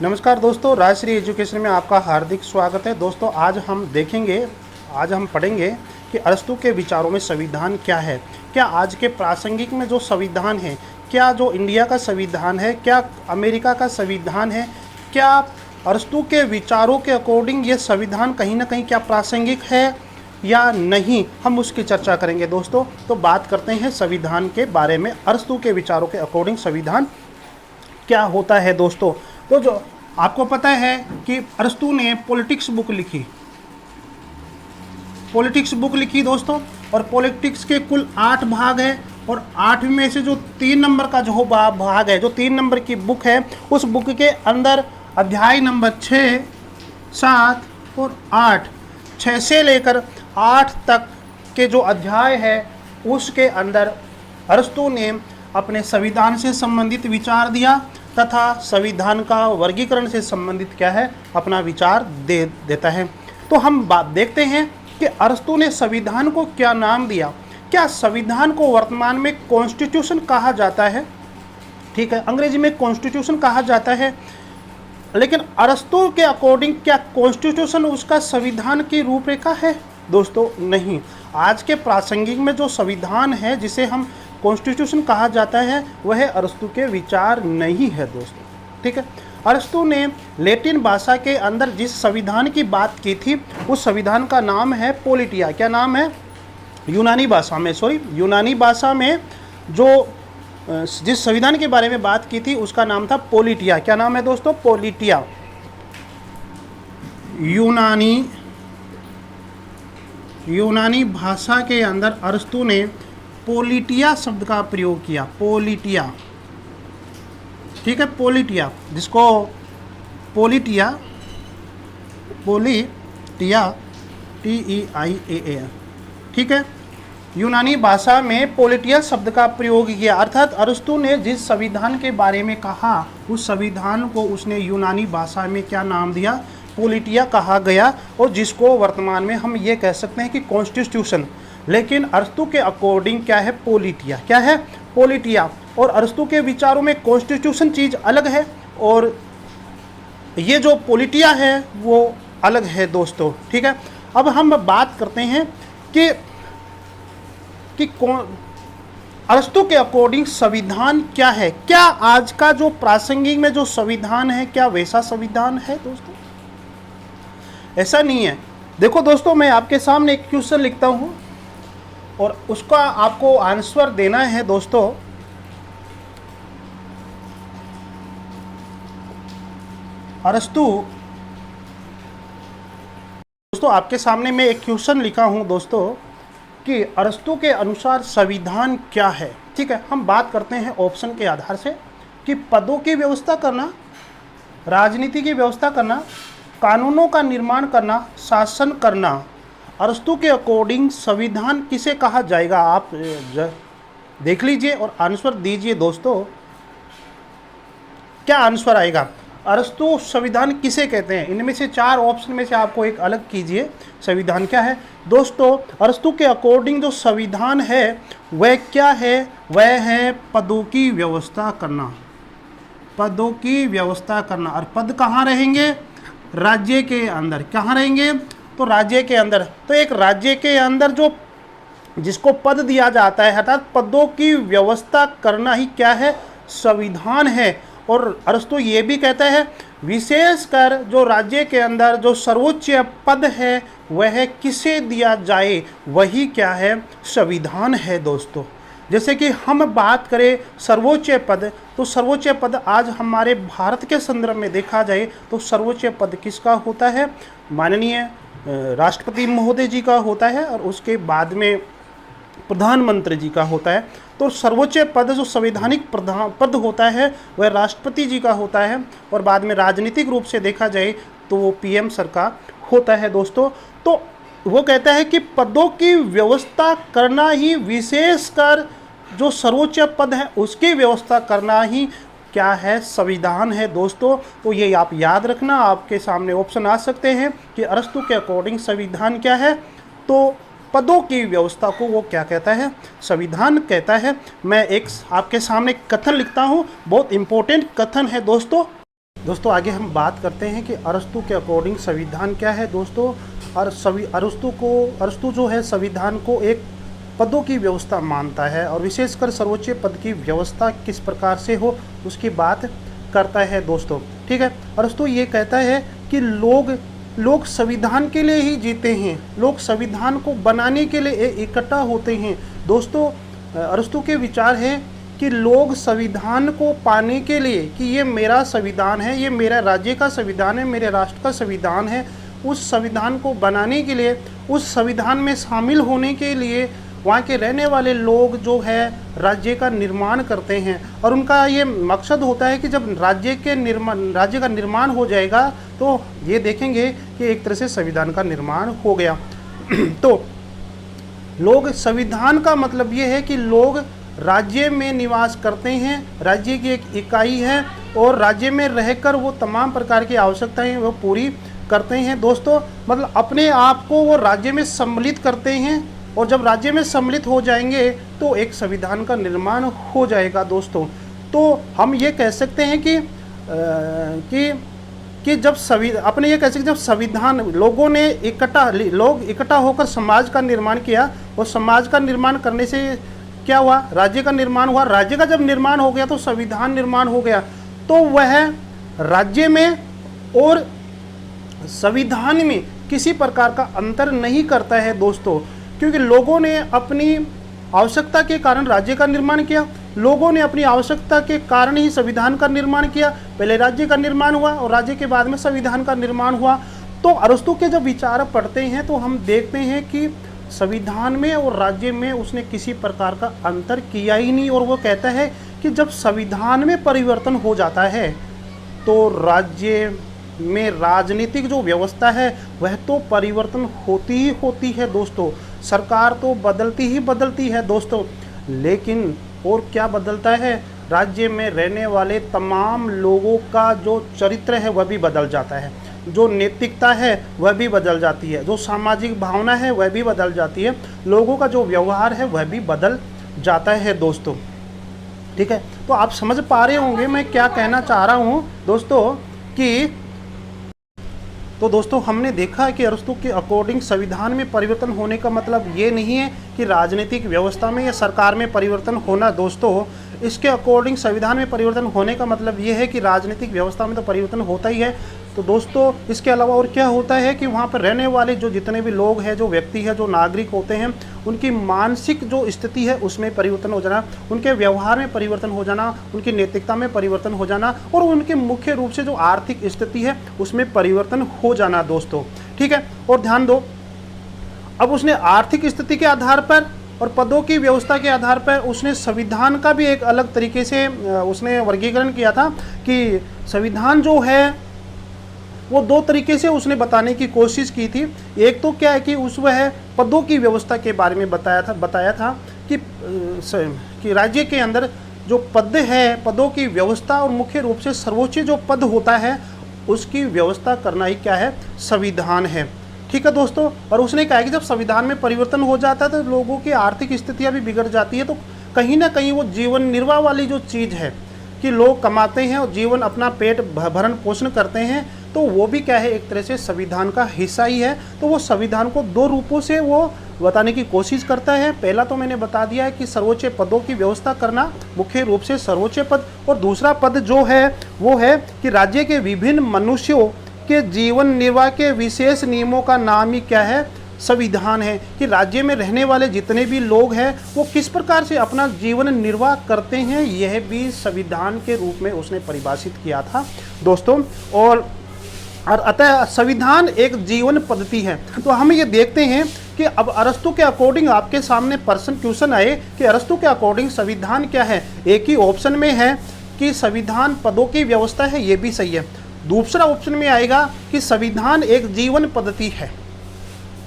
नमस्कार दोस्तों, राजश्री एजुकेशन में आपका हार्दिक स्वागत है। दोस्तों आज हम पढ़ेंगे कि अरस्तू के विचारों में संविधान क्या है। क्या आज के प्रासंगिक में जो संविधान है, क्या जो इंडिया का संविधान है, क्या अमेरिका का संविधान है, क्या अरस्तू के विचारों के अकॉर्डिंग ये संविधान कहीं ना कहीं क्या प्रासंगिक है या नहीं, हम उसकी चर्चा करेंगे दोस्तों। तो बात करते हैं संविधान के बारे में। अरस्तू के विचारों के अकॉर्डिंग संविधान क्या होता है दोस्तों। तो जो आपको पता है कि अरस्तू ने पॉलिटिक्स बुक लिखी दोस्तों, और पॉलिटिक्स के कुल 8 भाग हैं, और 8 में से जो 3 नंबर का जो भाग है, जो 3 नंबर की बुक है, उस बुक के अंदर अध्याय नंबर 6, 7 और 8, 6 से लेकर 8 तक के जो अध्याय है, उसके अंदर अरस्तू ने अपने संविधान से संबंधित विचार दिया तथा संविधान का वर्गीकरण से संबंधित क्या है, अपना विचार देता है। तो हम बात देखते हैं कि अरस्तू ने संविधान को क्या नाम दिया। क्या संविधान को वर्तमान में कॉन्स्टिट्यूशन कहा जाता है? ठीक है, अंग्रेजी में कॉन्स्टिट्यूशन कहा जाता है, लेकिन अरस्तू के अकॉर्डिंग क्या कॉन्स्टिट्यूशन उसका संविधान की रूपरेखा है? दोस्तों नहीं। आज के प्रासंगिक में जो संविधान है, जिसे हम कॉन्स्टिट्यूशन कहा जाता है, वह अरस्तू के विचार नहीं है दोस्तों। ठीक है, अरस्तू ने लैटिन भाषा के अंदर जिस संविधान की बात की थी, उस संविधान का नाम है पोलिटिया। क्या नाम है? यूनानी भाषा में जो जिस संविधान के बारे में बात की थी, उसका नाम था पोलिटिया। क्या नाम है दोस्तों? पोलिटिया। यूनानी भाषा के अंदर अरस्तू ने पोलिटिया शब्द का प्रयोग किया। पोलिटिया, ठीक है, पोलिटिया, जिसको पोलिटिया TEIAA, ठीक है, यूनानी भाषा में पोलिटिया शब्द का प्रयोग किया। अर्थात अरस्तू ने जिस संविधान के बारे में कहा, उस संविधान को उसने यूनानी भाषा में क्या नाम दिया? पोलिटिया कहा गया, और जिसको वर्तमान में हम ये कह सकते हैं कि कॉन्स्टिट्यूशन। लेकिन अरस्तू के अकॉर्डिंग क्या है? पोलिटिया। क्या है? पोलिटिया। और अरस्तू के विचारों में कॉन्स्टिट्यूशन चीज़ अलग है, और ये जो पोलिटिया है वो अलग है दोस्तों। ठीक है, अब हम बात करते हैं कि अरस्तू के अकॉर्डिंग संविधान क्या है। क्या आज का जो प्रासंगिक में जो संविधान है, क्या वैसा संविधान है दोस्तों? ऐसा नहीं है। देखो दोस्तों, मैं आपके सामने एक क्वेश्चन लिखता हूँ और उसका आपको आंसर देना है दोस्तों। दोस्तों आपके सामने मैं एक क्वेश्चन लिखा हूं दोस्तों कि अरस्तू के अनुसार संविधान क्या है। ठीक है, हम बात करते हैं ऑप्शन के आधार से कि पदों की व्यवस्था करना, राजनीति की व्यवस्था करना, कानूनों का निर्माण करना, शासन करना। अरस्तू के अकॉर्डिंग संविधान किसे कहा जाएगा? आप देख लीजिए और आंसर दीजिए दोस्तों। क्या आंसर आएगा? अरस्तू संविधान किसे कहते हैं? इनमें से 4 ऑप्शन में से आपको एक अलग कीजिए। संविधान क्या है दोस्तों? अरस्तू के अकॉर्डिंग जो संविधान है वह क्या है? वह है पदों की व्यवस्था करना। पदों की व्यवस्था करना। और पद कहाँ रहेंगे? राज्य के अंदर। कहाँ रहेंगे? तो राज्य के अंदर। तो एक राज्य के अंदर जो जिसको पद दिया जाता है, अर्थात पदों की व्यवस्था करना ही क्या है? संविधान है। और अरस्तू ये भी कहता है, विशेषकर जो राज्य के अंदर जो सर्वोच्च पद है वह किसे दिया जाए, वही क्या है? संविधान है दोस्तों। जैसे कि हम बात करें सर्वोच्च पद, तो सर्वोच्च पद आज हमारे भारत के संदर्भ में देखा जाए तो सर्वोच्च पद किसका होता है? माननीय राष्ट्रपति महोदय जी का होता है, और उसके बाद में प्रधानमंत्री जी का होता है। तो सर्वोच्च पद जो संवैधानिक पद होता है वह राष्ट्रपति जी का होता है, और बाद में राजनीतिक रूप से देखा जाए तो वो PM सर का होता है दोस्तों। तो वो कहता है कि पदों की व्यवस्था करना ही, विशेषकर जो सर्वोच्च पद है उसकी व्यवस्था करना ही क्या है? संविधान है दोस्तों। तो ये आप याद रखना। आपके सामने ऑप्शन आ सकते हैं कि अरस्तू के अकॉर्डिंग संविधान क्या है, तो पदों की व्यवस्था को वो क्या कहता है? संविधान कहता है। मैं एक आपके सामने कथन लिखता हूँ, बहुत इंपॉर्टेंट कथन है दोस्तों। दोस्तों आगे हम बात करते हैं कि अरस्तु के अकॉर्डिंग संविधान क्या है दोस्तों। और अरस्तु जो है संविधान को एक पदों की व्यवस्था मानता है और विशेषकर सर्वोच्च पद की व्यवस्था किस प्रकार से हो उसकी बात करता है दोस्तों। ठीक है, अरस्तु ये कहता है कि लोग संविधान के लिए ही जीते हैं, लोग संविधान को बनाने के लिए इकट्ठा होते हैं दोस्तों। अरस्तु के विचार है कि लोग संविधान को पाने के लिए कि ये मेरा संविधान है, ये मेरा राज्य का संविधान है, मेरे राष्ट्र का संविधान है, उस संविधान को बनाने के लिए, उस संविधान में शामिल होने के लिए वहाँ के रहने वाले लोग जो है राज्य का निर्माण करते हैं। और उनका ये मकसद होता है कि जब राज्य का निर्माण हो जाएगा तो ये देखेंगे कि एक तरह से संविधान का निर्माण हो गया। तो लोग, संविधान का मतलब ये है कि लोग राज्य में निवास करते हैं, राज्य की एक इकाई है और राज्य में रहकर वो तमाम प्रकार की आवश्यकताएं वो पूरी करते हैं दोस्तों। मतलब अपने आप को वो राज्य में सम्मिलित करते हैं और जब राज्य में सम्मिलित हो जाएंगे तो एक संविधान का निर्माण हो जाएगा दोस्तों। तो हम ये कह सकते हैं कि जब अपने ये कह सकते जब संविधान लोग इकट्ठा होकर समाज का निर्माण किया और समाज का निर्माण करने से क्या हुआ, राज्य का निर्माण हुआ। राज्य का जब निर्माण हो गया तो संविधान निर्माण हो गया। तो वह राज्य में और संविधान में किसी प्रकार का अंतर नहीं करता है दोस्तों, क्योंकि लोगों ने अपनी आवश्यकता के कारण राज्य का निर्माण किया, लोगों ने अपनी आवश्यकता के कारण ही संविधान का निर्माण किया। पहले राज्य का निर्माण हुआ और राज्य के बाद में संविधान का निर्माण हुआ। तो अरस्तु के जब विचार पढ़ते हैं तो हम देखते हैं कि संविधान में और राज्य में उसने किसी प्रकार का अंतर किया ही नहीं। और वो कहता है कि जब संविधान में परिवर्तन हो जाता है तो राज्य में राजनीतिक जो व्यवस्था है वह तो परिवर्तन होती ही होती है दोस्तों। सरकार तो बदलती ही बदलती है दोस्तों, लेकिन और क्या बदलता है, राज्य में रहने वाले तमाम लोगों का जो चरित्र है वह भी बदल जाता है, जो नैतिकता है वह भी बदल जाती है, जो सामाजिक भावना है वह भी बदल जाती है, लोगों का जो व्यवहार है वह भी बदल जाता है दोस्तों। ठीक है, तो आप समझ पा रहे होंगे मैं क्या कहना चाह रहा हूँ दोस्तों कि तो दोस्तों हमने देखा कि अरस्तु के अकॉर्डिंग संविधान में परिवर्तन होने का मतलब ये नहीं है कि राजनीतिक व्यवस्था में या सरकार में परिवर्तन होना दोस्तों। इसके अकॉर्डिंग संविधान में परिवर्तन होने का मतलब ये है कि राजनीतिक व्यवस्था में तो परिवर्तन होता ही है। तो दोस्तों इसके अलावा और क्या होता है कि वहाँ पर रहने वाले जो जितने भी लोग हैं, जो व्यक्ति है, जो नागरिक होते हैं, उनकी मानसिक जो स्थिति है उसमें परिवर्तन हो जाना, उनके व्यवहार में परिवर्तन हो जाना, उनकी नैतिकता में परिवर्तन हो जाना और उनके मुख्य रूप से जो आर्थिक स्थिति है उसमें परिवर्तन हो जाना दोस्तों। ठीक है, और ध्यान दो, अब उसने आर्थिक स्थिति के आधार पर और पदों की व्यवस्था के आधार पर उसने संविधान का भी एक अलग तरीके से उसने वर्गीकरण किया था कि संविधान जो है वो दो तरीके से उसने बताने की कोशिश की थी। एक तो क्या है कि वह पदों की व्यवस्था के बारे में बताया था कि राज्य के अंदर जो पद है, पदों की व्यवस्था और मुख्य रूप से सर्वोच्च जो पद होता है उसकी व्यवस्था करना ही क्या है, संविधान है। ठीक है दोस्तों, और उसने कहा कि जब संविधान में परिवर्तन हो जाता है तो लोगों की आर्थिक स्थितियाँ भी बिगड़ जाती है। तो कहीं ना कहीं वो जीवन निर्वाह वाली जो चीज़ है कि लोग कमाते हैं और जीवन अपना पेट भरण पोषण करते हैं, तो वो भी क्या है, एक तरह से संविधान का हिस्सा ही है। तो वो संविधान को दो रूपों से वो बताने की कोशिश करता है। पहला तो मैंने बता दिया है कि सर्वोच्च पदों की व्यवस्था करना, मुख्य रूप से सर्वोच्च पद, और दूसरा पद जो है वो है कि राज्य के विभिन्न मनुष्यों के जीवन निर्वाह के विशेष नियमों का नाम ही क्या है, संविधान है। कि राज्य में रहने वाले जितने भी लोग हैं वो किस प्रकार से अपना जीवन निर्वाह करते हैं, यह भी संविधान के रूप में उसने परिभाषित किया था दोस्तों। और अतः संविधान एक जीवन पद्धति है। तो हम ये देखते हैं कि अब अरस्तु के अकॉर्डिंग आपके सामने क्वेश्चन आए कि अरस्तु के अकॉर्डिंग संविधान क्या है। एक ही ऑप्शन में है कि संविधान पदों की व्यवस्था है, ये भी सही है। दूसरा ऑप्शन में आएगा कि संविधान एक जीवन पद्धति है।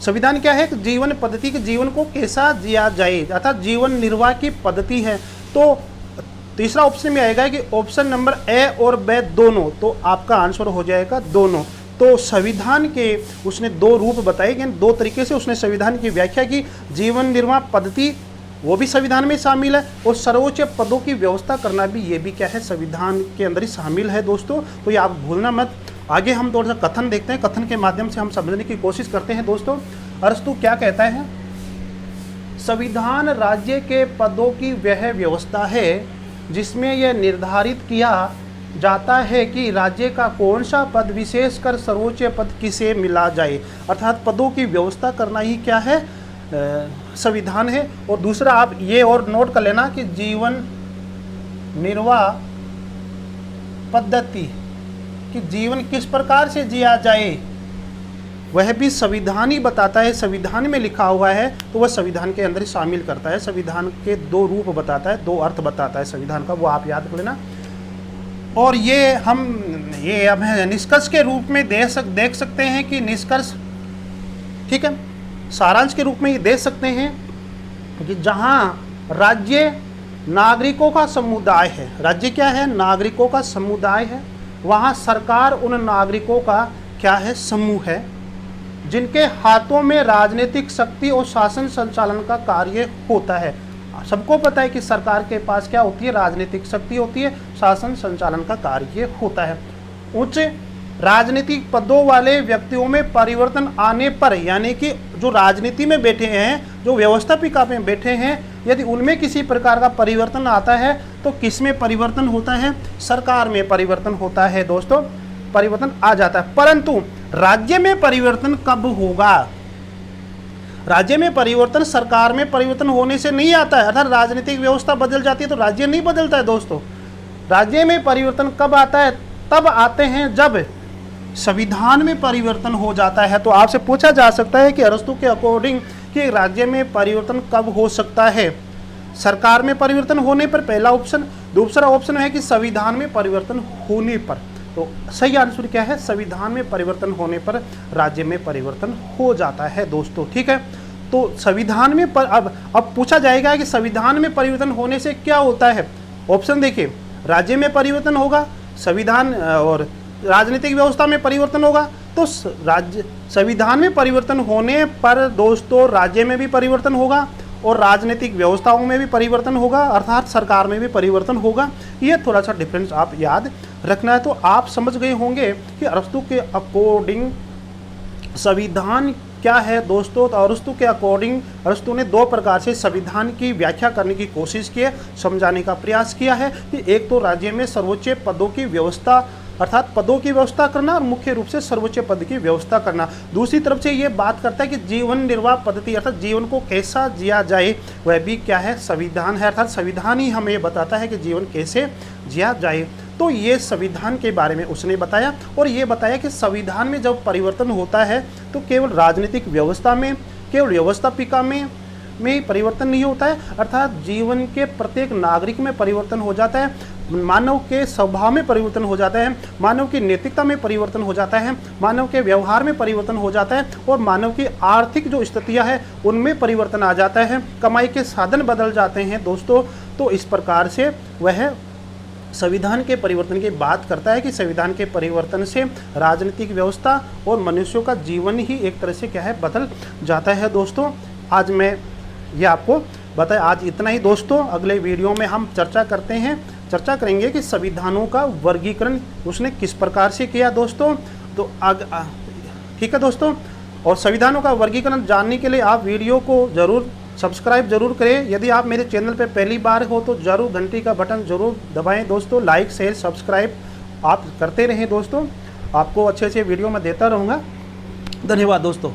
संविधान क्या है, एक जीवन पद्धति, के जीवन को कैसा जिया जाए, अर्थात जीवन निर्वाह की पद्धति है। तो तीसरा ऑप्शन में आएगा कि ऑप्शन नंबर ए और बी दोनों, तो आपका आंसर हो जाएगा दोनों। तो संविधान के उसने दो रूप बताए गए, दो तरीके से उसने संविधान की व्याख्या की, जीवन निर्वाह पद्धति वो भी संविधान में शामिल है, और सर्वोच्च पदों की व्यवस्था करना भी, ये भी क्या है, संविधान के अंदर ही शामिल है दोस्तों। तो ये आप भूलना मत। आगे हम थोड़ा सा कथन देखते हैं, कथन के माध्यम से हम समझने की कोशिश करते हैं दोस्तों। अरस्तु क्या कहता है? संविधान राज्य के पदों की वह व्यवस्था है जिसमें यह निर्धारित किया जाता है कि राज्य का कौन सा पद, विशेषकर सर्वोच्च पद, किसे मिला जाए। अर्थात पदों की व्यवस्था करना ही क्या है, संविधान है। और दूसरा आप ये और नोट कर लेना कि जीवन निर्वाह पद्धति, कि जीवन किस प्रकार से जिया जाए, वह भी संविधान ही बताता है। संविधान में लिखा हुआ है तो वह संविधान के अंदर ही शामिल करता है। संविधान के दो रूप बताता है, दो अर्थ बताता है संविधान का, वो आप याद कर लेना। और ये हम निष्कर्ष के रूप में देख सकते हैं कि निष्कर्ष, ठीक है, सारांश के रूप में ये देख सकते हैं कि जहाँ राज्य नागरिकों का समुदाय है, राज्य क्या है, नागरिकों का समुदाय है, वहाँ सरकार उन नागरिकों का क्या है, समूह है, जिनके हाथों में राजनीतिक शक्ति और शासन संचालन का कार्य होता है। सबको पता है कि सरकार के पास क्या होती है, राजनीतिक शक्ति होती है, शासन संचालन का कार्य होता है। उच्च राजनीतिक पदों वाले व्यक्तियों में परिवर्तन आने पर, यानी कि जो राजनीति में बैठे हैं, जो व्यवस्थापिका में बैठे हैं, यदि उनमें किसी प्रकार का परिवर्तन आता है तो किस में परिवर्तन होता है, सरकार में परिवर्तन होता है दोस्तों, परिवर्तन आ जाता है। परंतु राज्य में परिवर्तन कब होगा? राज्य में परिवर्तन सरकार में परिवर्तन होने से नहीं आता है। अर्थात राजनीतिक व्यवस्था बदल जाती है तो राज्य नहीं बदलता है दोस्तों। राज्य में परिवर्तन कब आता है? तब आते हैं जब संविधान में परिवर्तन हो जाता है। तो आपसे पूछा जा सकता है कि अरस्तु के अकॉर्डिंग कि राज्य में परिवर्तन कब हो सकता है? सरकार में परिवर्तन होने पर, पहला ऑप्शन। दूसरा ऑप्शन है कि संविधान में परिवर्तन होने पर। तो सही आंसर क्या है? संविधान में परिवर्तन होने पर राज्य में परिवर्तन हो जाता है दोस्तों, ठीक है। तो संविधान में अब पूछा जाएगा कि संविधान में परिवर्तन होने से क्या होता है। ऑप्शन देखिए, राज्य में परिवर्तन होगा, संविधान और राजनीतिक व्यवस्था में परिवर्तन होगा। तो संविधान में परिवर्तन होने पर दोस्तों राज्य में भी परिवर्तन होगा और राजनीतिक व्यवस्थाओं में भी परिवर्तन होगा, अर्थात सरकार में भी परिवर्तन होगा। ये थोड़ा सा डिफरेंस आप याद रखना है। तो आप समझ गए होंगे कि अरस्तु के अकॉर्डिंग संविधान क्या है दोस्तों। तो अरस्तु के अकॉर्डिंग अरस्तु ने दो प्रकार से संविधान की व्याख्या करने की कोशिश की है, समझाने का प्रयास किया है कि एक तो राज्य में सर्वोच्च पदों की व्यवस्था, अर्थात पदों की व्यवस्था करना, और मुख्य रूप से सर्वोच्च पद की व्यवस्था करना। दूसरी तरफ से ये बात करता है कि जीवन निर्वाह पद्धति, अर्थात जीवन को कैसा जिया जाए, वह भी क्या है, संविधान है। अर्थात संविधान ही हमें बताता है कि जीवन कैसे जिया जाए। तो ये संविधान के बारे में उसने बताया, और ये बताया कि संविधान में जब परिवर्तन होता है तो केवल राजनीतिक व्यवस्था में, केवल व्यवस्थापिका में परिवर्तन नहीं होता है, अर्थात जीवन के प्रत्येक नागरिक में परिवर्तन हो जाता है, मानव के स्वभाव में परिवर्तन हो जाता है, मानव की नैतिकता में परिवर्तन हो जाता है, मानव के व्यवहार में परिवर्तन हो जाता है, और मानव की आर्थिक जो स्थितियां हैं उनमें परिवर्तन आ जाता है, कमाई के साधन बदल जाते हैं दोस्तों। तो इस प्रकार से वह संविधान के परिवर्तन की बात करता है कि संविधान के परिवर्तन से राजनीतिक व्यवस्था और मनुष्यों का जीवन ही एक तरह से क्या है, बदल जाता है दोस्तों। आज मैं ये आपको बताया, आज इतना ही दोस्तों। अगले वीडियो में हम चर्चा करेंगे कि संविधानों का वर्गीकरण उसने किस प्रकार से किया दोस्तों। तो ठीक है दोस्तों, और संविधानों का वर्गीकरण जानने के लिए आप वीडियो को ज़रूर सब्सक्राइब जरूर करें। यदि आप मेरे चैनल पर पहली बार हो तो ज़रूर घंटी का बटन ज़रूर दबाएं दोस्तों। लाइक शेयर सब्सक्राइब आप करते रहें दोस्तों, आपको अच्छे अच्छे वीडियो मैं देता रहूँगा। धन्यवाद दोस्तों।